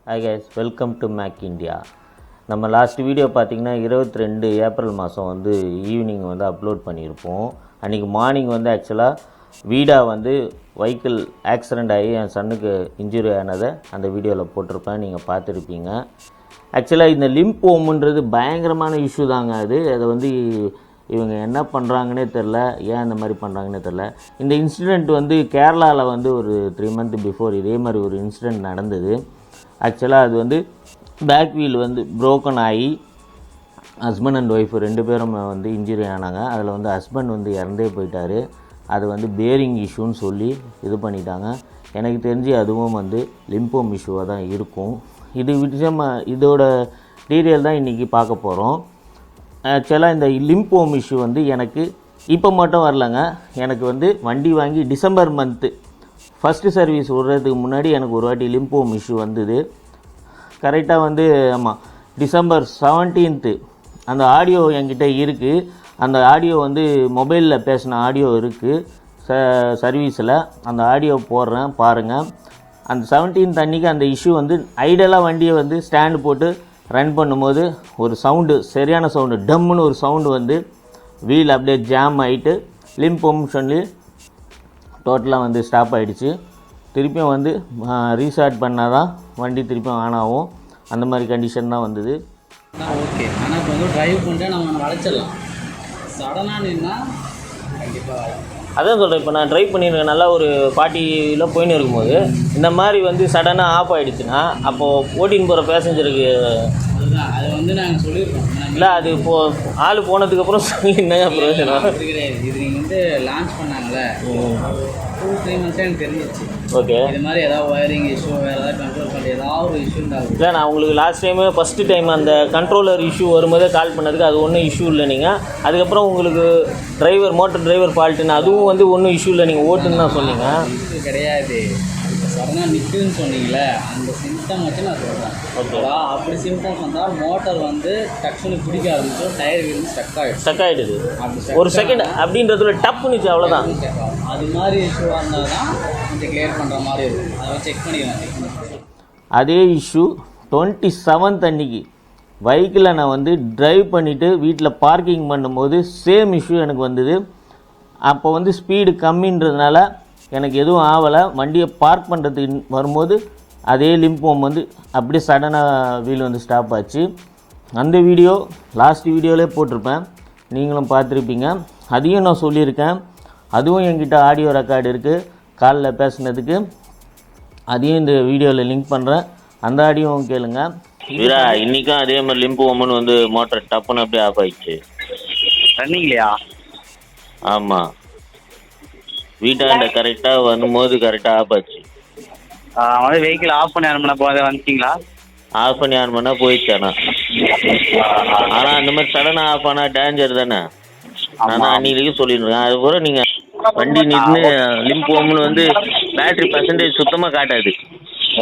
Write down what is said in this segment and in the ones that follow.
Hi guys, welcome to make India. நம்ம last video பார்த்திங்கன்னா 22 April மாதம் வந்து ஈவினிங் வந்து அப்லோட் பண்ணியிருப்போம். அன்றைக்கி மார்னிங் வந்து ஆக்சுவலாக வீடாக வந்து வெஹிக்கிள் ஆக்சிடெண்ட் ஆகி என் சன்னுக்கு இன்ஜுரி ஆனதை அந்த வீடியோவில் போட்டிருப்பேன், நீங்கள் பார்த்துருப்பீங்க. ஆக்சுவலாக இந்த லிம்போம்ன்றது பயங்கரமான இஷ்யூ தாங்க. அதை வந்து இவங்க என்ன பண்ணுறாங்கன்னே தெரில, ஏன் இந்த மாதிரி பண்ணுறாங்கன்னே தெரில. இந்த இன்சிடெண்ட் வந்து கேரளாவில் வந்து ஒரு 3 months பிஃபோர் இதே மாதிரி ஒரு இன்சிடெண்ட் நடந்தது. ஆக்சுவலாக அது வந்து பேக் வீல் வந்து ப்ரோக்கன் ஆகி ஹஸ்பண்ட் அண்ட் ஒய்ஃப் 2 பேரும் வந்து இன்ஜுரி ஆனாங்க. அதில் வந்து ஹஸ்பண்ட் வந்து இறந்தே போயிட்டார். அது வந்து பேரிங் இஷ்யூன்னு சொல்லி இது பண்ணிட்டாங்க. எனக்கு தெரிஞ்சு அதுவும் வந்து லிம்போம் இஷ்யூவாக தான் இருக்கும். இதோட டீட்டெயில் தான் இன்றைக்கி பார்க்க போகிறோம். ஆக்சுவலாக இந்த லிம்போம் இஷ்யூ வந்து எனக்கு இப்போ மட்டும் வரலங்க. எனக்கு வந்து வண்டி வாங்கி டிசம்பர் மந்த்து ஃபஸ்ட்டு சர்வீஸ் விடுறதுக்கு முன்னாடி எனக்கு ஒரு வாட்டி லிம்போம் இஷ்யூ வந்தது. கரெக்டாக வந்து ஆமாம் டிசம்பர் 17 அந்த ஆடியோ என்கிட்ட இருக்குது. அந்த ஆடியோ வந்து மொபைலில் பேசின ஆடியோ இருக்குது சர்வீஸில். அந்த ஆடியோ போடுறேன் பாருங்கள். அந்த 17 அன்றைக்கி அந்த இஷ்யூ வந்து ஐடியலாக வண்டியை வந்து ஸ்டாண்டு போட்டு ரன் பண்ணும்போது ஒரு சவுண்டு, சரியான சவுண்டு, டம்முன்னு ஒரு சவுண்டு வந்து வீல் அப்படியே ஜாம் ஆகிட்டு லிம்போம் சொல்லி டோட்டலாக வந்து ஸ்டாப் ஆகிடுச்சு. திருப்பியும் வந்து ரீஸ்டார்ட் பண்ணால் தான் வண்டி திருப்பியும் ஆன் ஆகும். அந்த மாதிரி கண்டிஷன் தான் வந்தது. ஓகே, ஆனால் இப்போ வந்து ட்ரைவ் பண்ணிட்டு நம்ம வளைச்சிடலாம். சடனாக நின்னா கண்டிப்பாக அதான் சொல்கிறேன். இப்போ நான் ட்ரைவ் பண்ணியிருக்கேன், நல்லா ஒரு 40 போயின்னு இருக்கும்போது இந்த மாதிரி வந்து சடனாக ஆஃப் ஆகிடுச்சுன்னா அப்போது ஓட்டின்னு போகிற பேசஞ்சருக்கு அதுதான் அது வந்து நாங்கள் சொல்லியிருக்கோம். இல்லை, அது இப்போது ஆள் போனதுக்கப்புறம் சொல்லி என்னங்க பிரயோஜனம்? கிடையாது. இது நீங்கள் வந்து லான்ச் பண்ணாங்களே 2-3 months எனக்கு தெரிஞ்சிச்சு. ஓகே, இது மாதிரி ஏதாவது ஒயரிங் இஷ்யூ, வேறு ஏதாவது கண்ட்ரோல் பண்ணி ஏதாவது ஒரு இஷ்யூ இருந்தாலும் இல்லை, நான் உங்களுக்கு லாஸ்ட் ஃபஸ்ட்டு டைம் அந்த கண்ட்ரோலர் இஷ்யூ வரும்போதே கால் பண்ணதுக்கு அது ஒன்றும் இஷ்யூ இல்லை. நீங்கள் அதுக்கப்புறம் உங்களுக்கு மோட்டர் டிரைவர் ஃபால்ட்டுன்னு அதுவும் வந்து ஒன்றும் இஷ்யூ இல்லை, நீங்கள் ஓட்டுன்னு தான் சொன்னீங்க. இது கிடையாது. சடனாக நிற்குதுன்னு சொன்னீங்களே, அந்த சிம்டம் வச்சு நான் சொல்கிறேன். ஓகேவா? அப்படி சிம்டம்ஸ் வந்தால் மோட்டர் வந்து டக்குன்னு பிடிக்க ஆரம்பிச்சோம், டயர் வீல் ஸ்டக் ஆகிடுது. ஒரு செகண்ட் அப்படின்றதுல டப்புனுச்சு, அவ்வளோதான். அது மாதிரி இஷ்யூவாக இருந்தால் தான் கொஞ்சம் கிளியர் பண்ணுற மாதிரி இருக்கும். அதை செக் பண்ணிக்கலாம். அதே இஷ்யூ 27 அன்னைக்கு பைக்கில் நான் வந்து ட்ரைவ் பண்ணிவிட்டு வீட்டில் பார்க்கிங் பண்ணும்போது சேம் இஷ்யூ எனக்கு வந்தது. அப்போ வந்து ஸ்பீடு கம்மின்றதுனால எனக்கு எதுவும் ஆகலை. வண்டியை பார்க் பண்ணுறதுக்கு வரும்போது அதே லிம்போம் வந்து அப்படியே சடனாக வீல் வந்து ஸ்டாப் ஆச்சு. அந்த வீடியோ லாஸ்ட் வீடியோவிலே போட்டிருப்பேன், நீங்களும் பார்த்துருப்பீங்க. அதையும் நான் சொல்லியிருக்கேன். அதுவும் என்கிட்ட ஆடியோ ரெக்கார்டு இருக்குது காலில் பேசுனதுக்கு. அதையும் இந்த வீடியோவில் லிங்க் பண்ணுறேன், அந்த ஆடியோவும் கேளுங்க. வீரா, இன்றைக்கும் அதே மாதிரி லிம்போம்னு வந்து மோட்டர் டப்புன்னு அப்படியே ஆஃப் ஆயிடுச்சு. ரன்னிங்லையா? ஆமாம், வீட்டாண்ட கரெக்டாக வரும்போது கரெக்டாக ஆஃப் ஆச்சு. வந்து வெஹிக்கிள் ஆஃப் பண்ணி ஆன் பண்ண போதே வந்துச்சிங்களா? ஆஃப் பண்ணி ஆன் பண்ணால் போயிடுச்சு. ஆனால் அந்த மாதிரி சடனாக ஆஃப் ஆனால் டேஞ்சர் தானே. நான் அன்னைக்கு சொல்லிடுறேன். அதுக்கப்புறம் நீங்கள் வண்டி நின்று லிம்போம்னு வந்து பேட்ரி பர்சன்டேஜ் சுத்தமாக காட்டாது.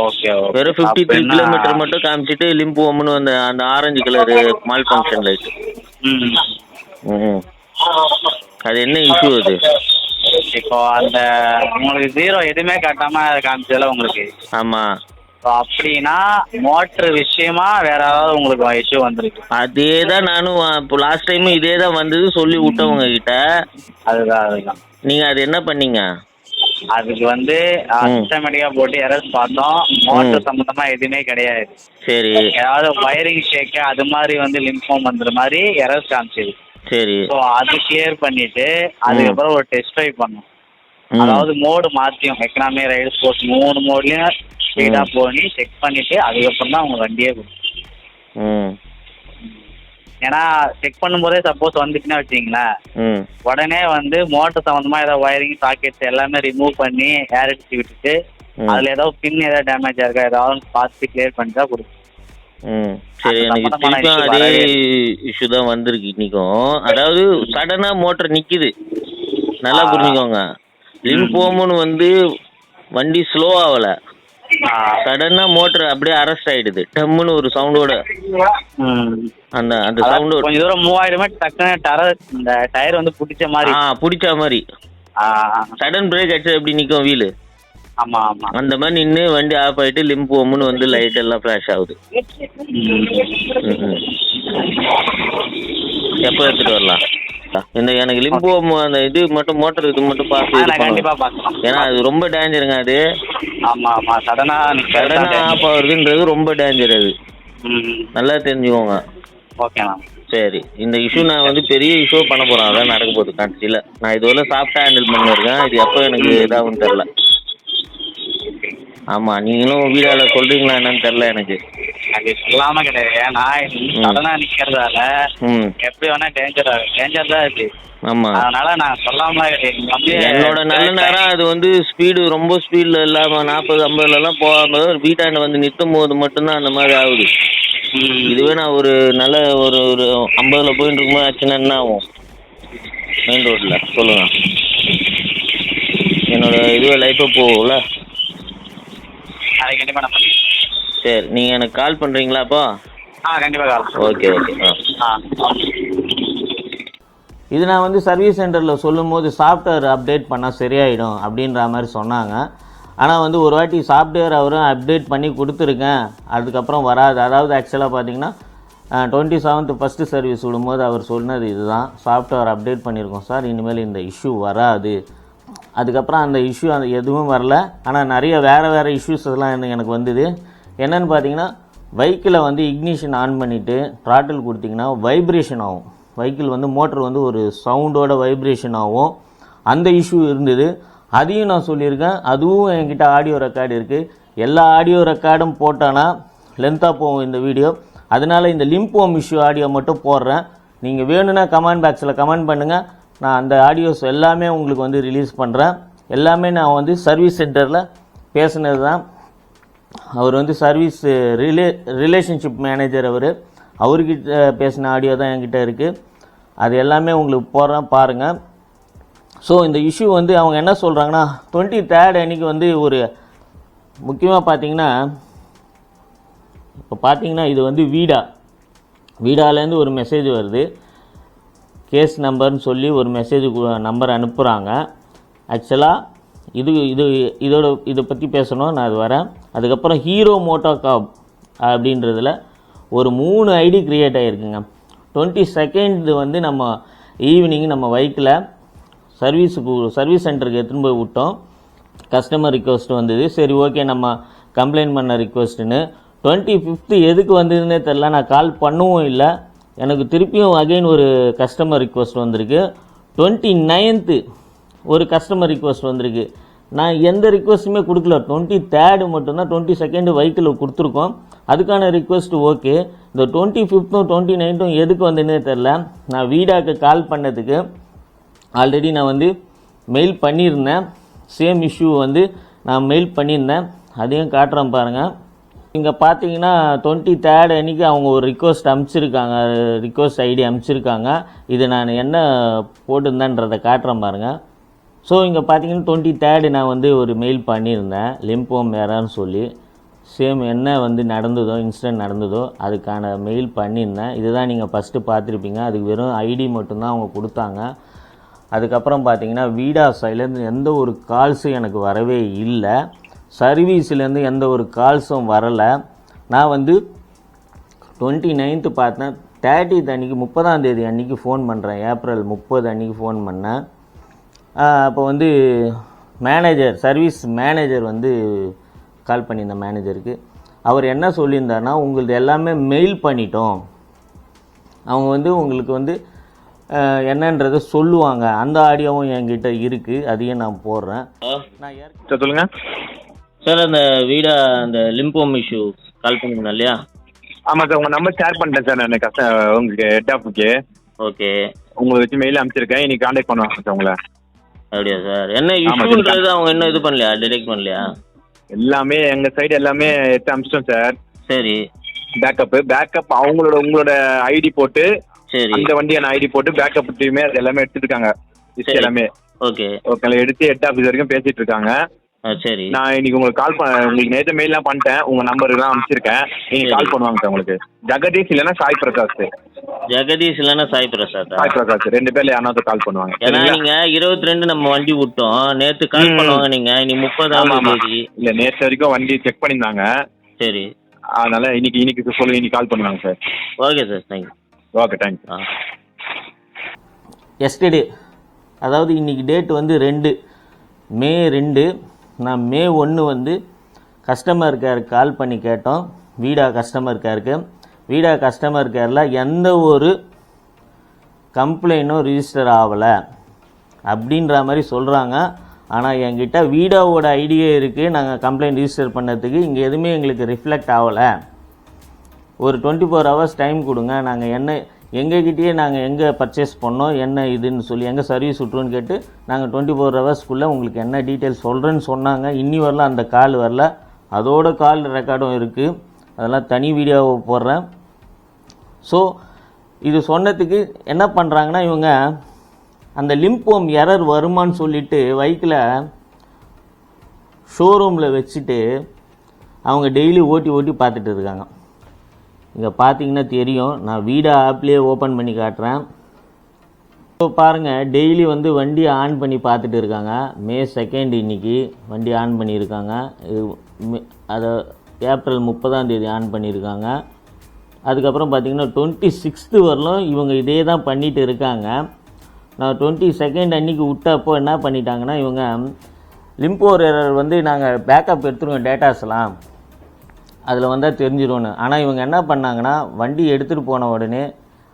ஓகே, வெறும் 53 கிலோமீட்டர் மட்டும் காமிச்சிட்டு லிம்போம்னு வந்து அந்த orange colour mall function light. அது என்ன இஷ்யூ அது? இப்போ அந்த உங்களுக்கு 0 எதுவுமே காட்டாம காமிச்சதுல உங்களுக்கு. ஆமாம், அப்படின்னா மோட்டர் விஷயமா வேற ஏதாவது உங்களுக்கு இஷ்யூ வந்திருக்கு? அதே தான் நானும் இப்போ லாஸ்ட் டைமும் இதே தான் வந்தது சொல்லி விட்டவங்க கிட்ட. அதுதான் நீங்கள் அது என்ன பண்ணீங்க? அதுக்கு வந்து சிஸ்டமேட்டிக்கா போட்டு எரர்ஸ் பார்த்தோம். மோட்டர் சம்பந்தமா எதுவுமே கிடையாது. சரி, ஏதாவது வயரிங் ஷேக் அது மாதிரி வந்து லிம்போம் வந்துற மாதிரி எரர்ஸ் காமிச்சது. சரி, ஸோ அது கிளியர் பண்ணிட்டு அதுக்கப்புறம் ஒரு டெஸ்ட் ட்ரைவ் பண்ணோம். அதாவது மோடு மாற்றியும் எக்கனாமி, ரைடு, ஸ்போர்ட்ஸ் 3 மோட்லையும் ஸ்பீடாக போய் செக் பண்ணிட்டு அதுக்கப்புறம் தான் அவங்க வண்டியே கொடுக்கும். ஏன்னா செக் பண்ணும்போதே சப்போஸ் வந்துச்சுன்னா வச்சிங்களேன், உடனே வந்து மோட்டர் சம்மந்தமாக ஏதாவது ஒயரிங் சாக்கெட்ஸ் எல்லாமே ரிமூவ் பண்ணி ஏர் அடிச்சு விட்டுட்டு அதில் ஏதாவது பின் ஏதாவது டேமேஜ் இருக்கா ஏதாவது பார்த்து கிளியர் பண்ணி தான் கொடுக்கும். சரி, எனக்கு திருப்பியும் அதே இஷ்யூ தான் வந்திருக்கு இன்னைக்கும். அதாவது சடனாக மோட்டர் நிற்கிது, நல்லா புரிஞ்சுக்கோங்க. லிம்போம்னு வந்து வண்டி ஸ்லோ ஆகலை, சடனாக மோட்டர் அப்படியே அரெஸ்ட் ஆகிடுது டம்முன்னு ஒரு சவுண்டோட. அந்த அந்த சவுண்டு கொஞ்சம் தூரம் மூவ் ஆகிடுமே, டக்குன்னு இந்த டயர் வந்து பிடிச்ச மாதிரி சடன் பிரேக் அடிச்சா எப்படி நிற்கும் வீலு? ஆமா ஆமா. அந்த மாதிரி நின்று வண்டி ஆஃப் ஆகிட்டு லிம்போம்னு வந்து லைட் எல்லாம் ஃப்ளாஷ் ஆகுது. எப்போ எடுத்துகிட்டு வரலாம்? இந்த எனக்கு லிம்போம் அந்த இது மட்டும் மோட்டர் இது மட்டும் பார்த்து இது கண்டிப்பா பண்ணணும். பார்க்கலாம். ஏன்னா அது ரொம்ப டேஞ்சருங்க. அது ஆமா ஆமா, சடனா ஆஃப் ஆகுறதுன்றது ரொம்ப டேஞ்சர். அது நல்லா தெரிஞ்சுக்கோங்க. ஓகேண்ணா. சரி, இந்த இஷ்யூ நான் வந்து பெரிய இஷ்யூ பண்ண போகிறேன். அதான் நடக்க போகுது கடைசியில். நான் இதுவரை சாஃப்டாக ஹேண்டில் பண்ணியிருக்கேன். இது எப்போ எனக்கு இதாகும்னு தெரில. ஆமாம், நீங்களும் வீடால் சொல்கிறீங்களா என்னன்னு தெரில எனக்கு. அது சொல்லாம கிடையாது. ஏன்னா சடனா நிக்கிறதால எப்படி வேணா டேஞ்சர் தான் இருக்கு. ஆமா, அதனால நான் சொல்லாம என்னோட நல்ல நேரம் அது வந்து ஸ்பீடு ரொம்ப ஸ்பீடில் இல்லாமல் 40-50லலாம் போகாமல் வீட்டாண்ட வந்து நிறுத்தும் போது மட்டும்தான் அந்த மாதிரி ஆகுது. இதுவே நான் ஒரு நல்ல ஒரு 50ல் போயிட்டு இருக்கும்போது ஆச்சுன்னா என்ன ஆகும்? மெயின் ரோட்டில் சொல்லுங்க. என்னோட இதுவே லைஃபை போகும்ல. அதை கண்டிப்பா நான் பண்ணிக்கிறேன். சரி, நீங்கள் எனக்கு கால் பண்ணுறீங்களா அப்போ? கண்டிப்பாக கால். ஓகே. இது நான் வந்து சர்வீஸ் சென்டரில் சொல்லும் போது சாஃப்ட்வேர் அப்டேட் பண்ணால் சரியாயிடும் அப்படின்ற மாதிரி சொன்னாங்க. ஆனால் வந்து ஒரு வாட்டி சாஃப்ட்வேர் அவரும் அப்டேட் பண்ணி கொடுத்துருக்கேன், அதுக்கப்புறம் வராது. அதாவது ஆக்சுவலாக பார்த்தீங்கன்னா 27th ஃபஸ்ட்டு சர்வீஸ் விடும்போது அவர் சொன்னது இதுதான், சாஃப்ட்வேர் அப்டேட் பண்ணியிருக்கோம் சார், இனிமேல் இந்த இஷ்யூ வராது. அதுக்கப்புறம் அந்த இஷ்யூ எதுவும் வரல. ஆனால் நிறைய வேறு இஷ்யூஸ் எல்லாம் எனக்கு வந்தது. என்னென்னு பார்த்தீங்கன்னா, வெஹிக்கிளை வந்து இக்னிஷன் ஆன் பண்ணிவிட்டு த்ராட்டில் கொடுத்திங்கன்னா வைப்ரேஷன் ஆகும். வெஹிக்கிள் வந்து மோட்டர் வந்து ஒரு சவுண்டோட வைப்ரேஷன் ஆகும். அந்த இஷ்யூ இருந்தது. அதையும் நான் சொல்லியிருக்கேன். அதுவும் என்கிட்ட ஆடியோ ரெக்கார்டு இருக்குது. எல்லா ஆடியோ ரெக்கார்டும் போட்டானா லென்த்தாக போகும் இந்த வீடியோ. அதனால் இந்த லிம்போம் இஷ்யூ ஆடியோ மட்டும் போடுறேன். நீங்கள் வேணும்னா கமெண்ட் பாக்ஸில் கமெண்ட் பண்ணுங்கள். நான் அந்த ஆடியோஸ் எல்லாமே உங்களுக்கு வந்து ரிலீஸ் பண்ணுறேன். எல்லாமே நான் வந்து சர்வீஸ் சென்டரில் பேசுனது தான். அவர் வந்து சர்வீஸ் ரிலேஷன்ஷிப் மேனேஜர். அவர்கிட்ட பேசின ஆடியோ தான் என்கிட்ட இருக்குது. அது எல்லாமே உங்களுக்கு போடுறேன் பாருங்கள். ஸோ இந்த இஷ்யூ வந்து அவங்க என்ன சொல்கிறாங்கன்னா, 23rd அன்றைக்கி வந்து ஒரு முக்கியமாக பார்த்தீங்கன்னா, இப்போ பார்த்தீங்கன்னா இது வந்து வீடாலேருந்து ஒரு மெசேஜ் வருது. கேஸ் நம்பர்னு சொல்லி ஒரு மெசேஜ் நம்பர் அனுப்புகிறாங்க. ஆக்சுவலாக இதை பற்றி பேசணும், நான் அது வரேன். அதுக்கப்புறம் ஹீரோ மோட்டோகாப் அப்படின்றதில் ஒரு 3 ஐடி க்ரியேட் ஆகிருக்குங்க. 22nd வந்து நம்ம ஈவினிங் நம்ம வெஹிக்கிளை சர்வீஸ் சென்டருக்கு எடுத்துன்னு போய் விட்டோம். கஸ்டமர் ரிக்வெஸ்ட் வந்தது. சரி, ஓகே, நம்ம கம்ப்ளைண்ட் பண்ண ரிக்வெஸ்ட்டுன்னு. 25th எதுக்கு வந்ததுன்னே தெரில. நான் கால் பண்ணவும் இல்லை. எனக்கு திருப்பியும் அகைன் ஒரு கஸ்டமர் ரிக்வெஸ்ட் வந்திருக்கு. 29th ஒரு கஸ்டமர் ரிக்வெஸ்ட் வந்திருக்கு. நான் எந்த ரிக்வெஸ்ட்டுமே கொடுக்கல. 23rd மட்டும்தான் 22nd வெஹிக்கிள் கொடுத்துருக்கோம். அதுக்கான ரிக்வெஸ்ட் ஓகே. இந்த 25th 29th எதுக்கு வந்ததுன்னே தெரில. நான் வீடாக்கு கால் பண்ணதுக்கு ஆல்ரெடி நான் வந்து மெயில் பண்ணியிருந்தேன். சேம் இஷ்யூ வந்து நான் மெயில் பண்ணியிருந்தேன். அதையும் காட்டுறேன் பாருங்கள். இங்கே பார்த்தீங்கன்னா 23rd அன்றைக்கி அவங்க ஒரு ரிக்வெஸ்ட் அனுப்பிச்சிருக்காங்க, ரிக்வெஸ்ட் ஐடி அனுப்பிச்சிருக்காங்க. இது நான் என்ன போட்டிருந்தேன்றதை காட்டுறேன் பாருங்கள். ஸோ இங்கே பார்த்தீங்கன்னா 23rd நான் வந்து ஒரு மெயில் பண்ணியிருந்தேன், லிம்போம் வேறான்னு சொல்லி. சேம் என்ன வந்து நடந்ததோ, இன்சிடென்ட் நடந்ததோ அதுக்கான மெயில் பண்ணியிருந்தேன். இதுதான் நீங்கள் ஃபஸ்ட்டு பார்த்துருப்பீங்க. அதுக்கு வெறும் ஐடி மட்டும்தான் அவங்க கொடுத்தாங்க. அதுக்கப்புறம் பார்த்தீங்கன்னா வீடா சைட்லேருந்து எந்த ஒரு கால்ஸும் எனக்கு வரவே இல்லை. சர்வீஸ்லேருந்து எந்த ஒரு கால்ஸும் வரலை. நான் வந்து 29th பார்த்தேன். 30th அன்றைக்கி 30ஆம் தேதி அன்றைக்கி ஃபோன் பண்ணுறேன். ஏப்ரல் 30 அன்றைக்கி ஃபோன் பண்ணேன். அப்போ வந்து சர்வீஸ் மேனேஜர் வந்து கால் பண்ணியிருந்தேன் மேனேஜருக்கு. அவர் என்ன சொல்லியிருந்தாருன்னா, உங்களுக்கு எல்லாமே மெயில் பண்ணிட்டோம், அவங்க வந்து உங்களுக்கு வந்து என்னன்றதை சொல்லுவாங்க. அந்த ஆடியோவும் என்கிட்ட இருக்குது, அதையும் நான் போடுறேன். சார் சொல்லுங்கள் சார். அந்த லிம்போம் இஷ்யூ கால் பண்ணியிருந்தேன் இல்லையா? ஆமாம் சார், உங்கள் நம்பர் ஷேர் பண்ணிட்டேன் சார் நான் உங்களுக்கு ஹெட் ஆஃபுக்கு. ஓகே, உங்களை வச்சு மெயில் அனுப்பிச்சிருக்கேன். இன்னைக்கு கான்டாக்ட் பண்ணுவாங்க சார் உங்களை. அப்படியா சார்? என்ன இஷ்யூன்றது அவங்க இன்னும் இது பண்ணலையா, டிடெக்ட் பண்ணலையா? எல்லாமே எங்கள் சைடு எல்லாமே எடுத்து அனுப்பிச்சிட்டோம் சார். சரி, பேக்கப் உங்களோட ஐடி போட்டு, சரி, அந்த வண்டியான ஐடி போட்டு பேக்கப் டீமே அது எல்லாமே எடுத்துருக்காங்க. எல்லாமே ஓகே ஓகே எடுத்து ஹெட் ஆஃபீஸ் வரைக்கும் பேசிட்டு இருக்காங்க. சரி, நான் இன்னைக்கு உங்களுக்கு உங்களுக்கு நேற்று மெயிலாம் பண்ணிட்டேன். உங்கள் நம்பருக்குலாம் அனுப்பிச்சிருக்கேன். நீங்கள் கால் பண்ணுவாங்க சார் உங்களுக்கு. ஜெகதீஷ் இல்லைன்னா சாய் பிரகாஷ். ஜெகதீஷ் இல்லைன்னா சாய் பிரசாத். சாய் பிரகாஷ் 2 பேர்ல யாராவது கால் பண்ணுவாங்க. ஏன்னா நீங்க 22 நம்ம வண்டி விட்டோம், நேற்று கால் பண்ணுவாங்க நீங்க, இன்னைக்கு 30ஆம் தேதி. இல்லை நேற்று வரைக்கும் வண்டி செக் பண்ணியிருந்தாங்க. சரி, அதனால இன்னைக்கு சொல்லி இன்னைக்கு கால் பண்ணுவாங்க sir. Okay sir, thank you. Okay, thank you. Yesterday, அதாவது இன்றைக்கி டேட் வந்து 2 மே 2. நான் மே 1 வந்து கஸ்டமர் கேருக்கு கால் பண்ணி கேட்டோம். வீடா கஸ்டமர் கேருக்கு, வீடா கஸ்டமர் கேரில் எந்த ஒரு கம்ப்ளைண்ட்டும் ரிஜிஸ்டர் ஆகலை அப்படின்ற மாதிரி சொல்கிறாங்க. ஆனால் என்கிட்ட வீடாவோட ஐடியா இருக்குது, நாங்கள் கம்ப்ளைண்ட் ரிஜிஸ்டர் பண்ணதுக்கு. இங்கே எதுவுமே எங்களுக்கு ரிஃப்ளெக்ட் ஆகலை. ஒரு 24 hours டைம் கொடுங்க, நாங்கள் என்ன எங்ககிட்டயே நாங்கள் எங்கே பர்ச்சேஸ் பண்ணோம், என்ன இதுன்னு சொல்லி எங்கே சர்வீஸ் விட்ருன்னு கேட்டு நாங்கள் 24 ஹவர்ஸ்க்குள்ளே உங்களுக்கு என்ன டீட்டெயில்ஸ் சொல்கிறேன்னு சொன்னாங்க. இன்னி வரல அந்த கால் வரல. அதோட கால் ரெக்கார்டும் இருக்குது, அதெல்லாம் தனி வீடியோவை போடுறேன். ஸோ இது சொன்னதுக்கு என்ன பண்ணுறாங்கன்னா, இவங்க அந்த லிம்போம் எரர் வருமானு சொல்லிவிட்டு வெஹிக்கிளை ஷோரூமில் வச்சுட்டு அவங்க டெய்லி ஓட்டி பார்த்துட்டு இருக்காங்க. இங்கே பார்த்தீங்கன்னா தெரியும், நான் வீடா ஆப்லேயே ஓப்பன் பண்ணி காட்டுறேன். இப்போ பாருங்கள், டெய்லி வந்து வண்டி ஆன் பண்ணி பார்த்துட்டு இருக்காங்க. மே 2 இன்றைக்கி வண்டி ஆன் பண்ணியிருக்காங்க. அதை ஏப்ரல் 30ஆம் தேதி ஆன் பண்ணியிருக்காங்க. அதுக்கப்புறம் பார்த்திங்கன்னா 26 வரலும் இவங்க இதே தான் பண்ணிகிட்டு இருக்காங்க. நான் 22 அன்றைக்கி விட்டப்போ என்ன பண்ணிட்டாங்கன்னா, இவங்க லிம்போர் எரர் வந்து நாங்கள் பேக்கப் எடுத்துருவோம் டேட்டாஸ்லாம், அதில் வந்தால் தெரிஞ்சிடும்னு. ஆனால் இவங்க என்ன பண்ணாங்கன்னா, வண்டி எடுத்துகிட்டு போன உடனே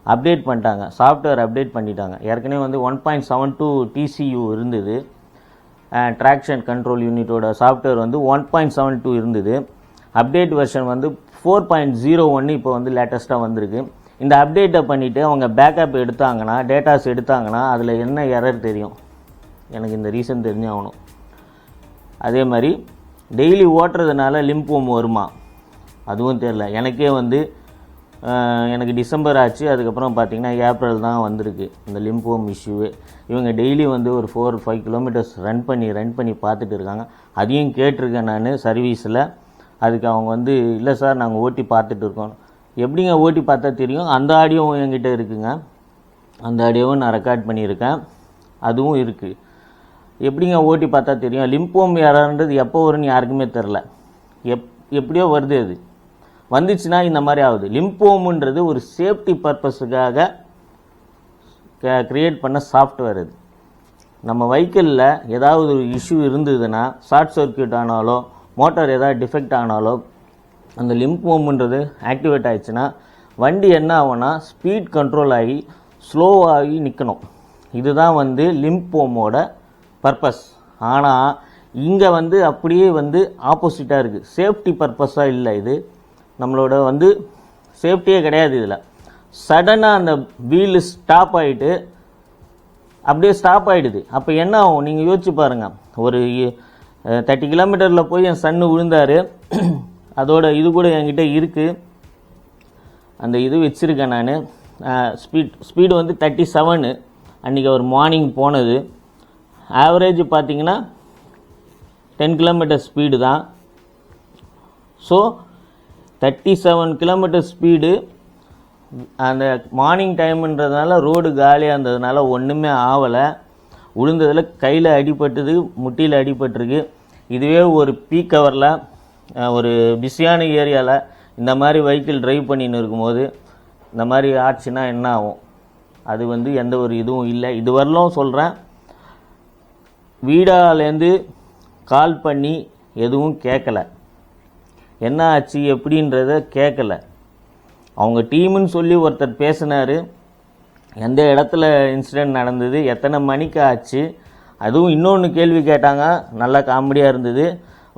அப்டேட் பண்ணிட்டாங்க, சாஃப்ட்வேர் அப்டேட் பண்ணிட்டாங்க. ஏற்கனவே வந்து 1.72 TCU இருந்தது, ட்ராக்ஷன் கண்ட்ரோல் யூனிட்டோட சாஃப்ட்வேர் வந்து 1.72 இருந்தது. அப்டேட் வெர்ஷன் வந்து 4.01 இப்போ வந்து லேட்டஸ்ட்டாக வந்திருக்கு. இந்த அப்டேட்டை பண்ணிவிட்டு அவங்க பேக்கப் எடுத்தாங்கன்னா, டேட்டாஸ் எடுத்தாங்கன்னா அதில் என்ன எரர் தெரியும், எனக்கு இந்த ரீசன் தெரிஞ்சாகணும். அதே மாதிரி டெய்லி ஓட்டுறதுனால லிம்போம் வருமா, அதுவும் தெரில. எனக்கே வந்து எனக்கு டிசம்பர் ஆச்சு, அதுக்கப்புறம் பார்த்திங்கன்னா ஏப்ரல் தான் வந்திருக்கு இந்த லிம்போம் இஷ்யூவே. இவங்க டெய்லி வந்து ஒரு 4-5 கிலோமீட்டர்ஸ் ரன் பண்ணி பார்த்துட்டு இருக்காங்க. அதையும் கேட்டிருக்கேன் நான் சர்வீஸில். அதுக்கு அவங்க வந்து இல்லை சார் நாங்கள் ஓட்டி பார்த்துட்டு இருக்கோம். எப்படிங்க ஓட்டி பார்த்தா தெரியும், அந்த ஆடியோவும் என்கிட்ட இருக்குங்க, அந்த ஆடியோவும் நான் ரெக்கார்ட் பண்ணியிருக்கேன், அதுவும் இருக்குது. எப்படிங்க ஓட்டி பார்த்தா தெரியும், லிம்போம் எரர்ன்றது எப்போ வரும்னு யாருக்குமே தெரில, எப்படியோ வருது. அது வந்துச்சுன்னா இந்த மாதிரி ஆகுது. லிம்போமுன்றது ஒரு சேஃப்டி பர்பஸுக்காக க்ரியேட் பண்ண சாஃப்ட்வேர். அது நம்ம வெஹிக்கிளில் ஏதாவது ஒரு இஷ்யூ இருந்ததுன்னா, ஷார்ட் சர்க்யூட் ஆனாலோ மோட்டார் ஏதாவது டிஃபெக்ட் ஆனாலோ அந்த லிம்போமுன்றது ஆக்டிவேட் ஆகிடுச்சுன்னா வண்டி என்ன ஆகும்னா ஸ்பீட் கண்ட்ரோல் ஆகி ஸ்லோவாகி நிற்கணும். இதுதான் வந்து லிம்போமோட பர்பஸ். ஆனால் இங்கே வந்து அப்படியே வந்து ஆப்போசிட்டாக இருக்குது, சேஃப்டி பர்பஸாக இல்லை. இது நம்மளோட வந்து சேஃப்டியே கிடையாது. இதில் சடனாக அந்த வீலு ஸ்டாப் ஆகிட்டு அப்படியே ஸ்டாப் ஆகிடுது. அப்போ என்ன ஆகும் நீங்கள் யோசிச்சு பாருங்கள். ஒரு 30 கிலோமீட்டரில் போய் என் சன்னு விழுந்தார், அதோட இது கூட என்கிட்ட இருக்குது, அந்த இது வச்சுருக்கேன் நான். ஸ்பீடு வந்து 37 அன்றைக்கி அவர் மார்னிங் போனது. ஆவரேஜ் பார்த்திங்கன்னா 10 கிலோமீட்டர் ஸ்பீடு தான். ஸோ 37 கிலோமீட்டர் ஸ்பீடு அந்த மார்னிங் டைமுன்றதுனால ரோடு காலியாக இருந்ததுனால ஒன்றுமே ஆகலை. விழுந்ததில் கையில் அடிபட்டுது, முட்டியில் அடிபட்டிருக்கு. இதுவே ஒரு பீக் ஹவரில் ஒரு பிஸியான ஏரியாவில் இந்த மாதிரி வெஹிக்கிள் ட்ரைவ் பண்ணின்னு இருக்கும்போது இந்த மாதிரி ஆச்சுன்னா என்ன ஆகும்? அது வந்து எந்த ஒரு இதுவும் இல்லை. இது வரலும் சொல்கிறேன், வீடாலேருந்து கால் பண்ணி எதுவும் கேட்கல, என்ன ஆச்சு எப்படின்றத கேட்கல. அவங்க டீமுன்னு சொல்லி ஒருத்தர் பேசினார், எந்த இடத்துல இன்சிடெண்ட் நடந்தது, எத்தனை மணிக்கு ஆச்சு, அதுவும் இன்னொன்று கேள்வி கேட்டாங்க, நல்லா காமெடியாக இருந்தது.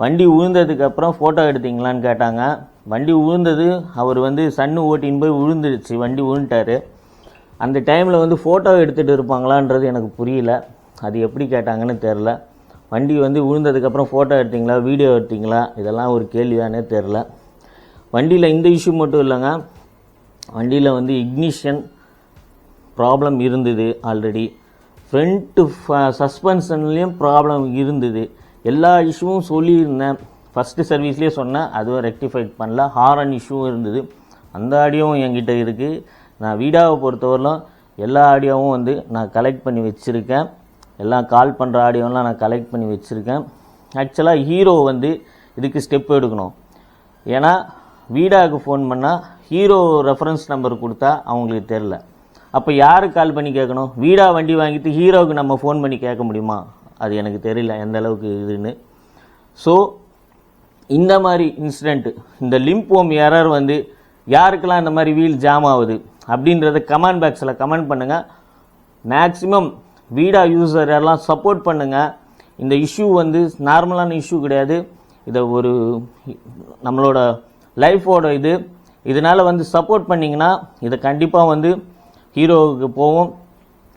வண்டி விழுந்ததுக்கப்புறம் ஃபோட்டோ எடுத்தீங்களான்னு கேட்டாங்க. வண்டி விழுந்தது, அவர் வந்து சன்னு ஓட்டின்னு போய் விழுந்துடுச்சு, வண்டி விழுந்துட்டார். அந்த டைமில் வந்து ஃபோட்டோ எடுத்துகிட்டு இருப்பாங்களான்றது எனக்கு புரியல, அது எப்படி கேட்டாங்கன்னு தெரில. வண்டி வந்து விழுந்ததுக்கப்புறம் ஃபோட்டோ எடுத்தீங்களா, வீடியோ எடுத்தீங்களா, இதெல்லாம் ஒரு கேள்வியானே தெரில. வண்டியில் இந்த இஷ்யூ மட்டும் இல்லைங்க, வண்டியில் வந்து இக்னிஷன் ப்ராப்ளம் இருந்தது ஆல்ரெடி, ஃப்ரண்ட்டு சஸ்பென்ஷன்லேயும் ப்ராப்ளம் இருந்தது. எல்லா இஷ்யூவும் சொல்லியிருந்தேன், ஃபஸ்ட்டு சர்வீஸ்லேயே சொன்னேன், அதுவும் ரெக்டிஃபைட் பண்ணல. ஹாரன் இஷ்யூவும் இருந்தது, அந்த ஆடியோவும் என்கிட்ட இருக்குது. நான் வீடாவை பொறுத்தவரையிலும் எல்லா ஆடியோவும் வந்து நான் கலெக்ட் பண்ணி வச்சுருக்கேன். எல்லாம் கால் பண்ணுற ஆடியோலாம் நான் கலெக்ட் பண்ணி வச்சுருக்கேன். ஆக்சுவலாக ஹீரோ வந்து இதுக்கு ஸ்டெப் எடுக்கணும். ஏன்னா வீடாவுக்கு ஃபோன் பண்ணால் ஹீரோ ரெஃபரன்ஸ் நம்பர் கொடுத்தா அவங்களுக்கு தெரில. அப்போ யாருக்கு கால் பண்ணி கேட்கணும்? வீடா வண்டி வாங்கிட்டு ஹீரோவுக்கு நம்ம ஃபோன் பண்ணி கேட்க முடியுமா? அது எனக்கு தெரியல எந்த அளவுக்கு இதுன்னு. ஸோ இந்த மாதிரி இன்சிடெண்ட்டு, இந்த லிம்போம் எரர் வந்து யாருக்கெல்லாம் இந்த மாதிரி வீல் ஜாம் ஆகுது அப்படின்றத கமெண்ட் பாக்ஸில் கமெண்ட் பண்ணுங்கள். மேக்ஸிமம் வீடா யூசர் எல்லாம் சப்போர்ட் பண்ணுங்கள். இந்த இஷ்யூ வந்து நார்மலான இஷ்யூ கிடையாது. இதை ஒரு நம்மளோட லைஃபோட இதனால் வந்து சப்போர்ட் பண்ணிங்கன்னா இதை கண்டிப்பாக வந்து ஹீரோவுக்கு போவோம்.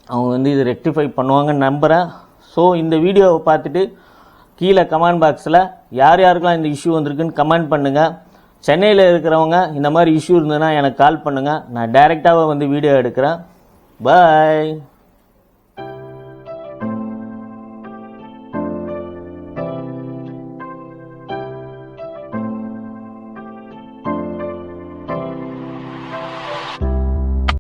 அவங்க வந்து இதை ரெக்டிஃபை பண்ணுவாங்கன்னு நம்புகிறேன். ஸோ இந்த வீடியோவை பார்த்துட்டு கீழே கமெண்ட் பாக்ஸில் யார் யாருக்கெல்லாம் இந்த இஷ்யூ வந்திருக்குன்னு கமெண்ட் பண்ணுங்கள். சென்னையில் இருக்கிறவங்க இந்த மாதிரி இஷ்யூ இருந்ததுன்னா எனக்கு கால் பண்ணுங்கள். நான் டைரெக்டாக வந்து வீடியோ எடுக்கிறேன். பாய்.